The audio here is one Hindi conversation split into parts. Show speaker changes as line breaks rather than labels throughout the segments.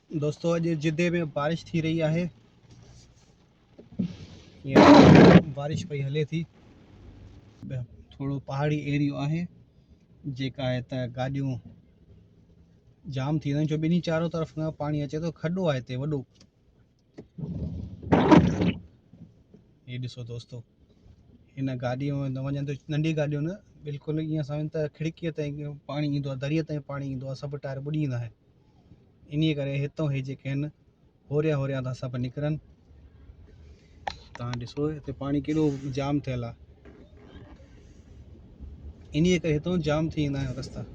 दोस्तों अॼु जिदे में बारिश थी रही है। हींअर बारिश पई हले थी। थोड़ो पहाड़ी एरियो है जेका है त गाॾियूं जाम थी वेंदियूं छो ॿिन्ही चारों तरफ़ खां पाणी अचे थो। खॾो आहे हिते वॾो। हे ॾिसो दोस्तों, हिन गाॾियूं न वञनि त नंढी गाॾियूं न बिल्कुलु ईअं सम्झ त खिड़कीअ ताईं पाणी ईंदो आहे, दरीअ ताईं पाणी ईंदो आहे, सभु टायर ॿुॾी वेंदा आहिनि। इन्हीअ करे हितां हे जेके आहिनि होरिया होरिया था सभु निकिरनि। तव्हां ॾिसो हिते पाणी केॾो जाम थियल आहे। इन्हीअ करे हितां जाम थी वेंदा आहिनि रस्ता।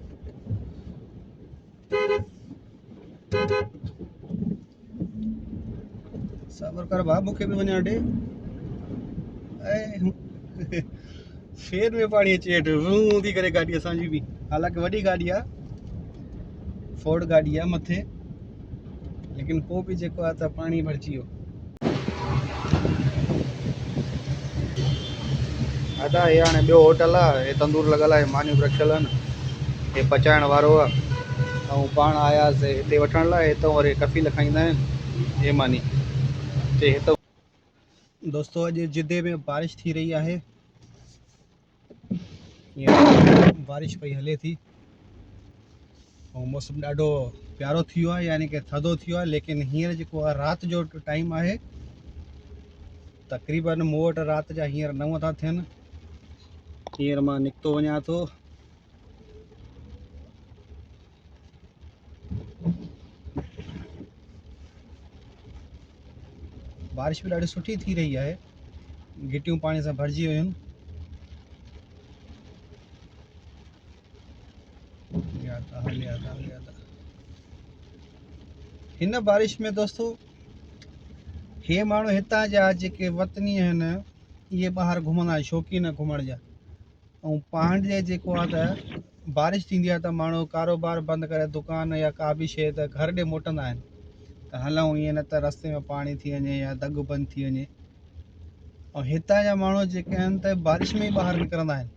सबर कर भाउ, मूंखे बि वञण ॾे। फेर में पाणी अची हेठि रूं थी करे गाॾी असांजी बि। हालांकि वॾी गाॾी आहे, फोर्ड गाॾी आहे मथे, लेकिन पोइ बि जेको आहे त पाणी भरिजी वियो। दादा हे हाणे ॿियो होटल आहे, हे तंदूर लॻल आहे, मानियूं बि रखियल आहिनि, हे पचाइण वारो आहे। ऐं पाण आयासीं हिते वठण लाइ। हितां वरी कफ़ी लिखाईंदा आहिनि हे मानी ते हितां। दोस्तों अॼु जिदे में बारिश थी रही है। हींअर बारिश पई हले थी ऐं मौसम ॾाढो प्यारो थी वियो आहे, यानी कि थधो थी वियो आहे। लेकिन हींअर जेको आहे राति जो टाइम आहे, तक़रीबन मूं वटि राति जा हींअर 9 था थियनि। हींअर मां निकितो वञा थो। बारिश भी ॾाढी सुठी थी रही है, गिटियूं पाणी सां भरिजी वियूं आहिनि। हिन बारिश में दोस्तों हे माण्हू हितां जा जेके वतनी आहिनि, इहे ॿाहिरि घुमंदा आहिनि, शौक़ीन घुमण जा। ऐं पंहिंजे जेको आहे त बारिश थींदी आहे त माण्हू कारोबार बंदि करे दुकान या का बि शइ त घर ॾे मोटंदा आहिनि त हलूं ईअं, न त रस्ते में पाणी थी वञे या दग बंदि थी वञे। ऐं हितां जा माण्हू जेके आहिनि त बारिश में ई ॿाहिरि निकिरंदा आहिनि।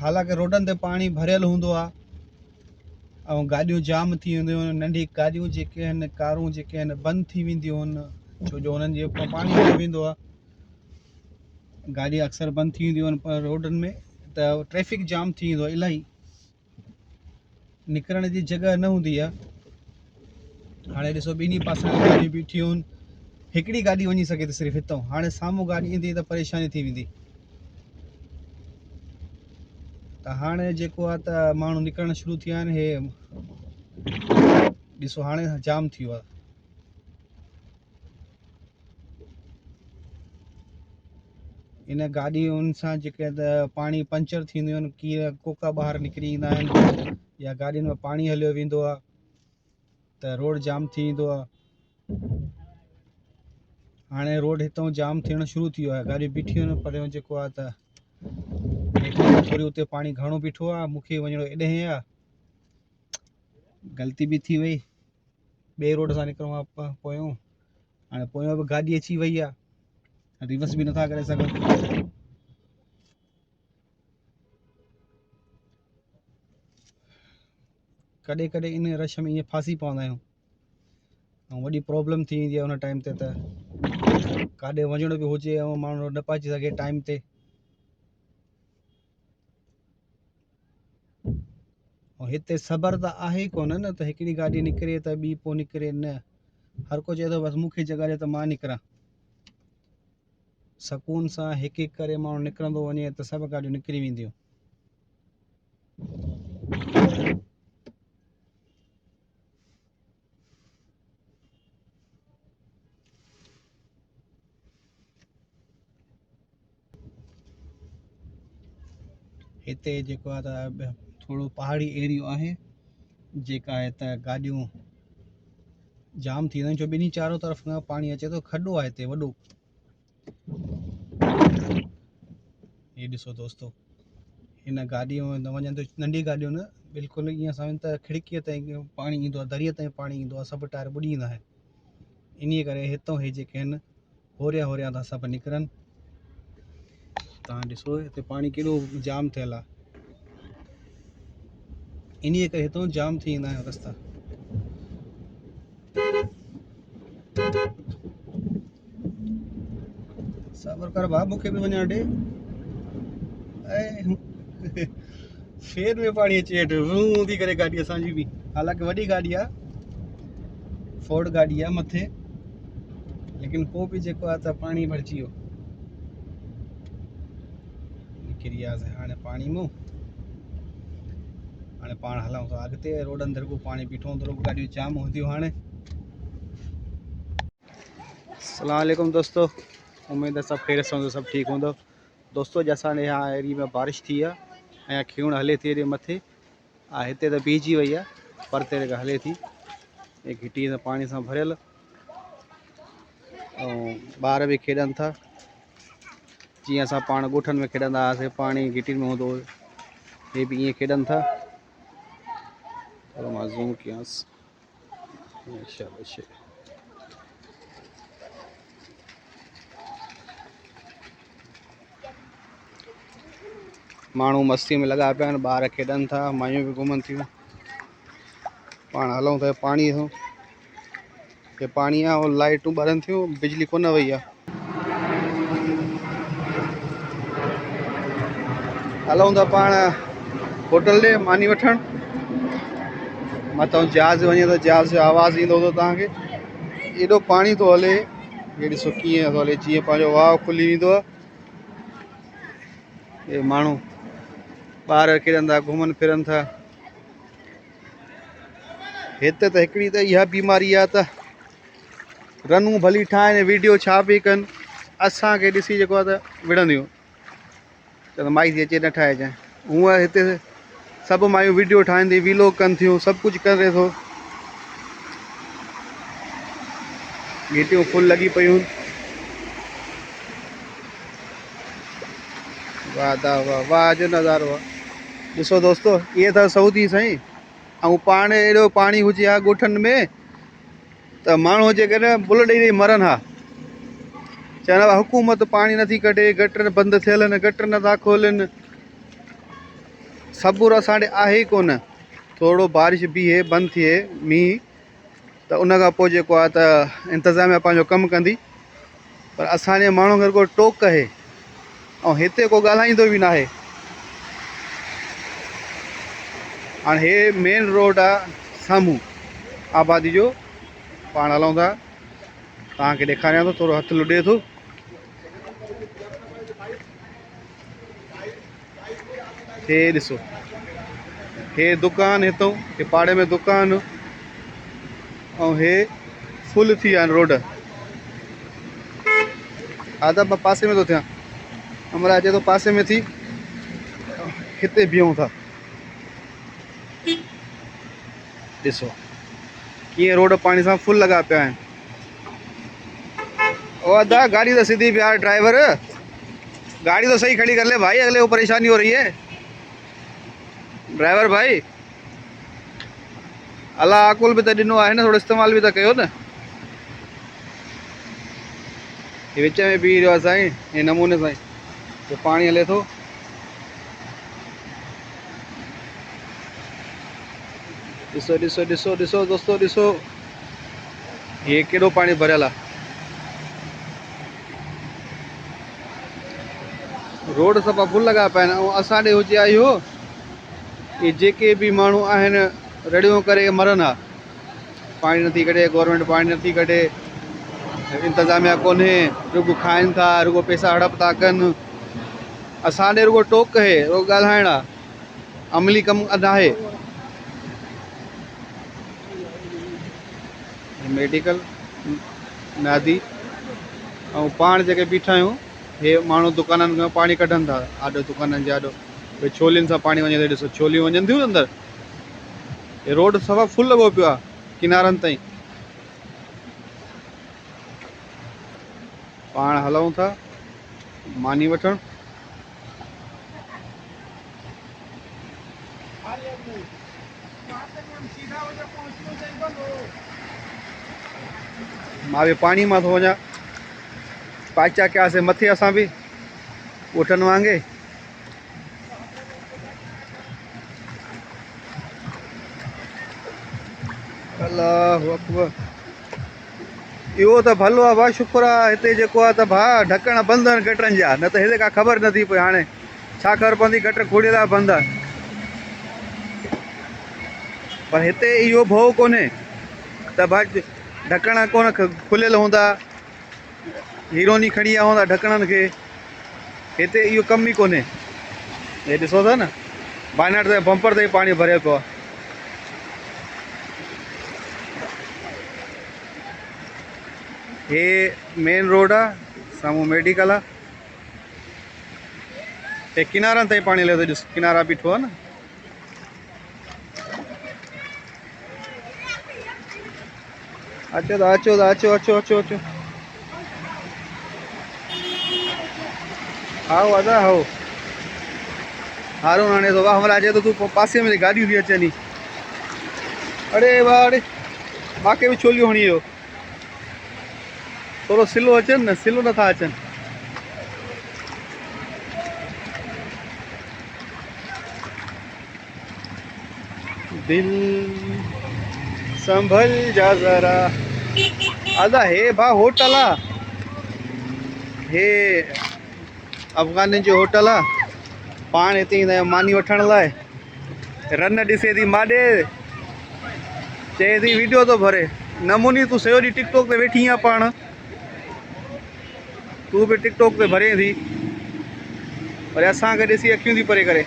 हालांकि रोडनि ते पाणी भरियल हूंदो आहे ऐं गाॾियूं जाम थी वेंदियूं आहिनि। नंढी गाॾियूं जेके आहिनि, कारूं जेके आहिनि, बंदि थी वेंदियूं आहिनि, छो जो हुननि जे पाणी हली वेंदो आहे। गाॾी अक्सर बंदि थी वेंदियूं आहिनि पर रोडनि में, त ट्रैफिक जाम थी वेंदो आहे इलाही, निकिरण जी जॻह न हूंदी आहे। हाणे ॾिसो ॿिन्ही पासनि गाॾियूं बीठियूं आहिनि, हिकिड़ी गाॾी वञी सघे थी सिर्फ़ु हितां। हाणे साम्हूं गाॾी ईंदी त परेशानी थी वेंदी। त हाणे जेको आहे त माण्हू निकिरणु शुरू थिया आहिनि। हे ॾिसो हाणे जाम थी वियो आहे। इन गाॾियुनि सां जेके त पाणी पंचर थींदियूं आहिनि, कीअं कोका ॿाहिरि निकिरी ईंदा आहिनि, या गाॾियुनि में पाणी हलियो वेंदो आहे त रोड जाम थी वेंदो आहे। हाणे रोड हितां जाम थियणु शुरू थी वियो आहे, गाॾियूं बीठियूं आहिनि। पर जेको आहे त थोरी उते पाणी घणो बीठो आहे, मूंखे वञिणो एॾे आहे, ग़लती बि थी वई, ॿिए रोड सां निकिरूं आहे पोयों। हाणे पोयों बि गाॾी अची वई आहे, रिवर्स बि नथा करे सघूं। कॾहिं कॾहिं इन रश में ईअं फासी पवंदा आहियूं ऐं वॾी प्रॉब्लम थी वेंदी आहे उन टाइम ते। त काॾे वञिणो बि हुजे ऐं माण्हू न पहुची सघे टाइम ते, ऐं हिते सबर त आहे ई कोन न, त हिकिड़ी गाॾी निकिरे त ॿी पोइ निकिरे न। हर को चए थो बसि मूंखे जॻह ॾे त मां निकिरां। सुकून सां हिकु हिकु करे माण्हू निकिरंदो वञे त सभु गाॾियूं निकिरी वेंदियूं। हिते जेको आहे त थोरो पहाड़ी एरियो आहे जेका आहे त गाॾियूं जाम थी वेंदियूं छो ॿिन्ही चारों तरफ़ खां पाणी अचे थो। खॾो आहे हिते वॾो। हे ॾिसो दोस्तों, हिन गाॾियूं न वञनि त नंढी गाॾियूं न बिल्कुलु ईअं सम्झ त खिड़कीअ ताईं पाणी ईंदो आहे, दरीअ ताईं पाणी ईंदो आहे, सभु टायर ॿुॾी वेंदा आहिनि। इन्हीअ करे हितां हे जेके आहिनि होरिया होरिया था सभु निकिरनि। तव्हां ॾिसो हिते पाणी केॾो जाम थियल आहे। इन्हीअ करे हितां जाम थी वेंदा आहिनि रस्ता। सबर कर भाउ, मूंखे बि वञण ॾे। फेर में पाणी अची हेठि वूं थी करे गाॾी असांजी बि। हालांकि वॾी गाॾी आहे, फोर्ड गाॾी आहे मथे, लेकिन पोइ बि जेको आहे त पाणी भरिजी वियो। निकिरी वियासीं हाणे पाणी मां। हाणे पाण हलूं था अॻिते। रोड अंदरि को पाणी बीठो हूंदो, गाॾियूं जाम हूंदियूं हाणे। अस्सलाम वालेकुम दोस्तों, उम्मीद है सब खैरियत से हूंदो, सब ठीक हूंदो। दोस्तों जो असांजे यहाँ एरिया में बारिश थी आहे ऐं खीण हले थी एॾे मथे हिते त बीहजी वई आहे, परते हले थी ऐं घिटी सां पाणी सां भरियल। ऐं ॿार बि खेॾनि था जीअं असां पाण ॻोठनि में खेॾंदा हुआसीं, पाणी घिटियुनि में हूंदो हुओ, हे बि ईअं खेॾनि था। थोरो मां ज़ूम कयांसि। माण्हू मस्ती में लॻा पिया आहिनि, ॿार खेॾनि था, मायूं बि घुमनि थियूं। पाण हलूं था पाणी सां। हे पाणी आहे, लाइटूं ॿरनि थियूं, बिजली कोन वई आहे। हलूं था पाण होटल ॾे मानी वठणु। मथां जहाज़ वञे थो, जहाज़ जो आवाज़ ईंदो हूंदो तव्हांखे। एॾो पाणी थो हले, हे ॾिसो कीअं थो हले, जीअं पंहिंजो वाह खुली वेंदो आहे। हे माण्हू ॿार खेॾनि था, घुमनि फिरनि था। हिते त हिकिड़ी त इहा बीमारी आहे त रनूं भली ठाहिनि, वीडियो छा बि कनि, असांखे ॾिसी जेको आहे त विढ़ंदियूं, त माई थी अचे न ठाहिजांइ। हूअं हिते सभु मायूं वीडियो ठाहींदी, वीलोग कनि थियूं, सभु कुझु करे थो। घिटियूं फुल लॻी पियूं। वाह दा वाह, वाह जो नज़ारो आहे। ॾिसो दोस्तो, इहे त सऊदी साईं। ऐं पाण एॾो पाणी हुजे हा ॻोठनि में त माण्हू जेके न बुल ॾेई ॾेई मरनि हा। चवनि हा हुकूमत पाणी नथी कढे, गटर बंदि थियल आहिनि, गटर नथा खोलनि। सबुरु असां ॾे आहे ई कोन। थोरो बारिश बीहे, बंदि थिए मींहुं, त उन खां पोइ जेको आहे त इंतिज़ामिया पंहिंजो कमु कंदी। पर असांजे माण्हू खे को टोक आहे, ऐं हिते को ॻाल्हाईंदो बि न आहे। हाणे हे मेन रोड आहे साम्हूं आबादी जो। पाण हलूं था, तव्हांखे ॾेखारियां थो, थोरो हथु लुॾे थो। हे ॾिसो, हे दुकान हितां, हे पाड़े में दुकान, ऐं हे फुल थी विया आहिनि रोड। आदा मां पासे में थो थियां, हमरा अचे थो पासे में थी, हिते बीहूं था। ॾिसो कीअं रोड पाणी सां फुल लॻा पिया आहिनि। ओ अदा गाड़ी तो सीधी बिहार, ड्राइवर गाड़ी तो सही खड़ी कर ले भाई, अगले को परेशानी हो रही है। ड्राइवर भाई अला अकुल भी तो ॾिनो आहे न, थोरो इस्तेमाल भी तो कयो न। ये विच में बीह रहियो आहे साईं, हे नमूने सां जो पाणी हले थो। ॾिसो ॾिसो ॾिसो ॾिसो दोस्तो, ॾिसो ये केॾो पाणी भरियल आहे। रोड सफ़ा फुल लॻा पिया आहिनि। ऐं असां ॾे हुजे हा इहो, ये जेके बि माण्हू आहिनि रड़ियूं करे मरनि हा। पाणी नथी कढे गवर्नमेंट, पाणी नथी कढे, इंतिज़ामिया कोन्हे, रुगो खाइनि था, रुगो पैसा हड़प था कनि। असां ॾे रुगो टोक आहे, रुगो ॻाल्हाइणु आहे, अमली कमु न आहे। मेडिकल नादी ऐं पाण जेके बीठा आहियूं, हे माण्हू दुकाननि खां पाणी कढनि था, आॾो दुकाननि जे आॾो। भई छोलियुनि सां पाणी वञे थो, ॾिसो छोलियूं वञनि थियूं अंदरि। हे रोड सफ़ा फुल लॻो पियो आहे किनारनि ताईं। पाण हलूं था मानी वठणु। मां बि पाणी मां थो वञा, पाचा कयासीं मथे असां बि ॻोठनि वांगुरु। अल्लाहु अकबर। इहो त भलो आहे भाउ, शुक्र आहे हिते जेको आहे त भाउ ढकण बंदि आहिनि गटरनि जा, न त हिते का ख़बर नथी पए। हाणे छा ख़बर पवंदी गटर खोलियल आहे बंदि आहे, पर हिते इहो भउ कोन्हे त भाउ ढकण कोन खुलियल हूंदा, हीरोनी खणी विया हूंदा ढकणनि खे। हिते इहो कमु ई कोन्हे। हे ॾिसो था न, बानट ते बम्पर ते पाणी भरियल पियो आहे। हे मेन रोड आहे, साम्हूं मेडिकल आहे। हे किनारनि ताईं पाणी हले थो, ॾिस किनारा बीठो आहे न। अचो त अचो त अचो अचो अचो अचो, आओ दादा आओ। हारून हाणे तो वाह हमरा अचे तो तू पासे में गाड़ियूं थी अचनि। अरे वाह, अरे मांखे बि छोलियूं हणी वियो। थोरो सिलो अचनि न, सिलो नथा अचनि। दिल संभल जा जरा। आदा हे भा होटल आहे, हे अफगानी जो होटल आहे। पाण हिते ईंदा आहियूं मानी वठण लाइ। रन ॾिसे थी माॾे, चए थी वीडियो थो भरे। नमूनी तूं सॼो ॾींहुं टिकटॉक ते वेठी आहे, पाण तूं बि टिकटॉक ते भरे थी, पर असांखे ॾिसी अखियूं थी परे करे।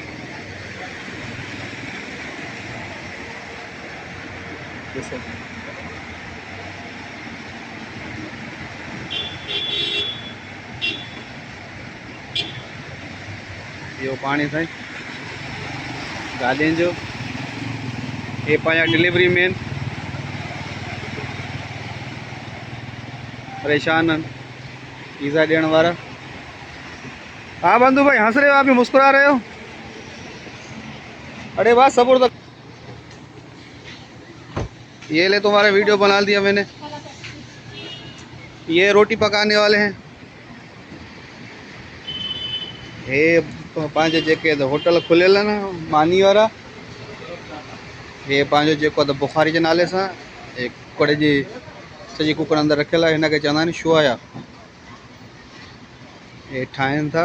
इहो पाणी साईं गाॾियुनि जो। हे पंहिंजा डिलीवरी मैन परेशान आहिनि, पिज़्ज़ा ॾियण वारा। हाँ बंधु भाई, हंस रहे हो आप, भी मुस्कुरा रहे हो। अरे वाह सब्र, तो ये ले तुम्हारा वीडियो बना दिया मैंने। ये रोटी पकाने वाले हैं। हे पंहिंजे जेके होटल खुलियल आहिनि मानी वारा, हे पंहिंजो जेको त बुखारी जे नाले सां हे कुकड़ जी सॼी कुकड़ अंदरि रखियल आहे। हिनखे चवंदा आहिनि शुआया। हे ठाहिनि था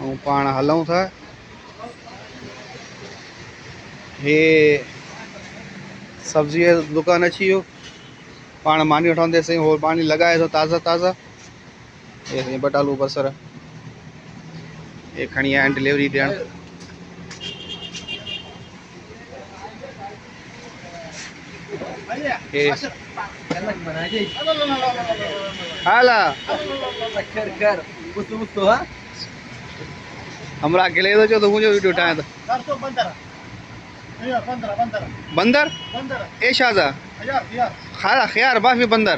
ऐं पाण हलूं था। हे सब्जी जो दुकान अची वियो, पाण मानी वठंदासीं, हो पानी लॻाए थो ताज़ा ताज़ा। हे साईं बटालू बसर ये खणी आया आहिनि डिलीवरी ॾियण। हाला हमरा अकेले थो चओ त मुंहिंजो वीडियो ठाहे त बंदर ए शाजा खारा ख़यार बाफी बंदर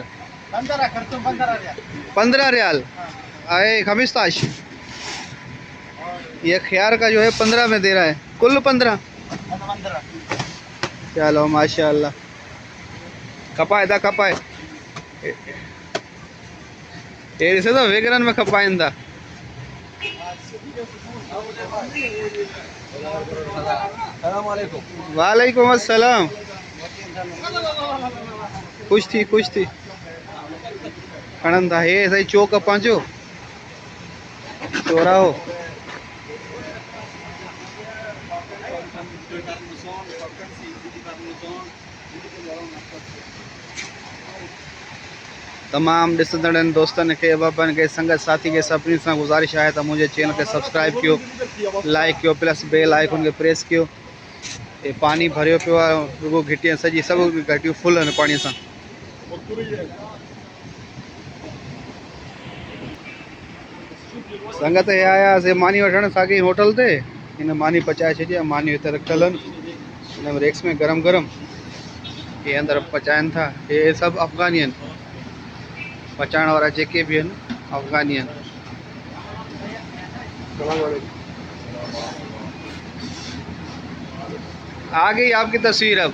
15 रियाल आए खमिस्ताश। ये ख़यार का जो है 15 में दे रहा है, कुल 15। चलो माशाल्लाह, खपाए था खपाए। ये ॾिसे तो वेगरन में खपाइनि था। वालेकुम अस्सलाम। खुश थी खणनि था। हे सही चौक पंहिंजो चौराहो। तमाम ॾिसंदड़नि दोस्तनि खे, अहबाबनि खे, संगत साथी खे सभिनी सां गुज़ारिश आहे त मुंहिंजे चैनल खे सब्सक्राइब कयो, लाइक कयो, प्लस बेल आइकन खे प्रेस कयो। ये पानी भरियो पियो आहे, रुगो घिटियां सॼी सभु घटियूं फुल आहिनि पाणीअ सां। संगत हे आयासीं मानी वठण साॻी होटल ते। हिन मानी पचाए छॾी आहे, मानियूं हिते रखियल आहिनि हिन रेक्स में गरम गरम। हे अंदरि पचाइनि था। हे सभु अफ़गानी आहिनि, पचाइण वारा जेके भी आहिनि अफ़गानी आहिनि। आ गई आपकी तस्वीर अब।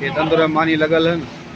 हे तंदूर में मानी लॻल आहिनि।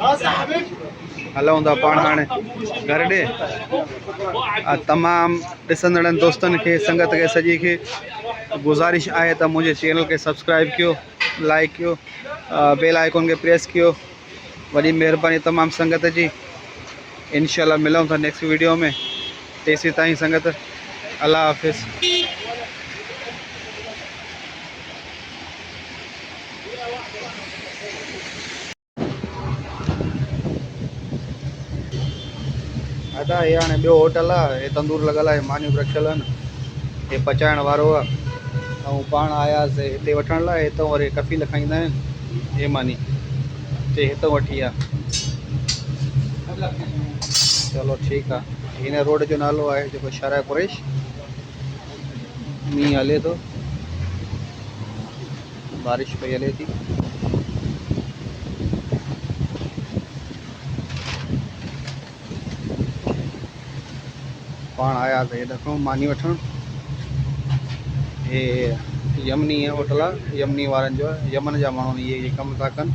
हलूं था पाण हाणे घर ॾे। तमामु ॾिसंदड़नि दोस्तनि खे संगत खे सॼी खे गुज़ारिश आहे त मुंहिंजे चैनल खे सब्सक्राइब कयो, लाइक कयो, बेल आइकन खे प्रेस कयो। वॾी महिरबानी तमामु संगत जी। इंशाल्लाह मिलूं था नेक्स्ट वीडियो में। तेसीं ताईं संगत अल्लाह हाफ़िज़। अदा ये हाणे ॿियो होटल आहे, हे तंदूर लॻल आहे, मानियूं रखियल आहिनि, हे पचाइण वारो आहे। ऐं पाण आयासीं हिते वठण लाइ। हितां वरी कफ़ी लिखाईंदा आहिनि, हे मानी ते हितां वठी आहे। चलो ठीकु आहे। हिन रोड जो नालो आहे जेको शारा कुरैश। मींहुं हले थो, बारिश पई हले थी। पाण आयासीं देखो मानी वठण। हे यमनी होटल आहे, यमनी वारनि जो आहे। यमन जा माण्हू इहे कमु था कनि।